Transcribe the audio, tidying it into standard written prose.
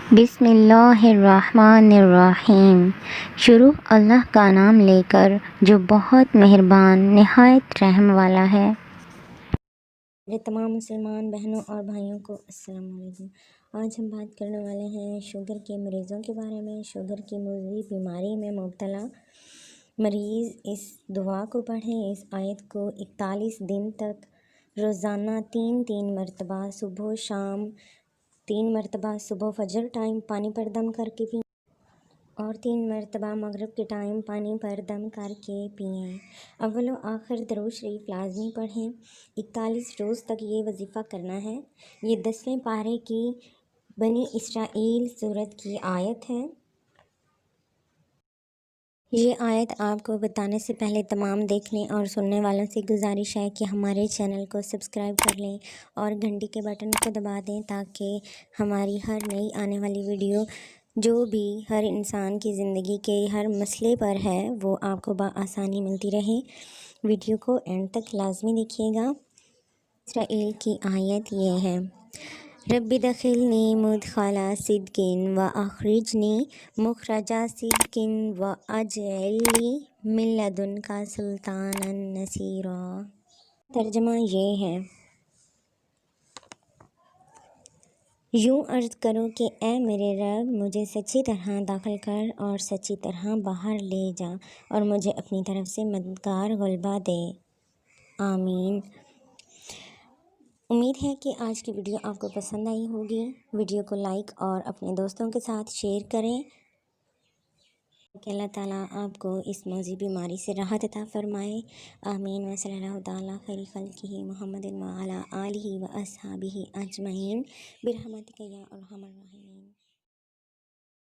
بسم اللہ الرحمن الرحیم۔ شروع اللہ کا نام لے کر جو بہت مہربان نہایت رحم والا ہے۔ میرے تمام مسلمان بہنوں اور بھائیوں کو السلام علیکم۔ آج ہم بات کرنے والے ہیں شوگر کے مریضوں کے بارے میں۔ شوگر کی مزید بیماری میں مبتلا مریض اس دعا کو پڑھیں، اس آیت کو 41 دن تک روزانہ تین مرتبہ صبح و شام 3 مرتبہ صبح فجر ٹائم پانی پر دم کر کے پئیں اور 3 مرتبہ مغرب کے ٹائم پانی پر دم کر کے پئیں۔ اول و آخر درود شریف لازمی پڑھیں۔ 41 روز تک یہ وظیفہ کرنا ہے۔ یہ 10ویں پارے کی بنی اسرائیل سورت کی آیت ہے۔ یہ آیت آپ کو بتانے سے پہلے تمام دیکھنے اور سننے والوں سے گزارش ہے کہ ہمارے چینل کو سبسکرائب کر لیں اور گھنٹی کے بٹن کو دبا دیں تاکہ ہماری ہر نئی آنے والی ویڈیو جو بھی ہر انسان کی زندگی کے ہر مسئلے پر ہے وہ آپ کو بآسانی ملتی رہے۔ ویڈیو کو اینڈ تک لازمی دیکھیے گا۔ اسرائیل کی آیت یہ ہے: رب ادخلنی مدخل صدق واخرجنی مخرج صدق واجعل لی من لدنک سلطانا نصیرا۔ ترجمہ یہ ہے: یوں عرض کرو کہ اے میرے رب، مجھے سچی طرح داخل کر اور سچی طرح باہر لے جا اور مجھے اپنی طرف سے مددگار غلبہ دے۔ آمین۔ امید ہے کہ آج کی ویڈیو آپ کو پسند آئی ہوگی۔ ویڈیو کو لائک اور اپنے دوستوں کے ساتھ شیئر کریں کہ اللہ تعالیٰ آپ کو اس موذی بیماری سے راحت عطا فرمائے۔ آمین۔ وصلی اللہ تعالیٰ خیر خلقہ محمد وعلی آلہ واصحابہ اجمعین برحمتک یا ارحم الراحمین۔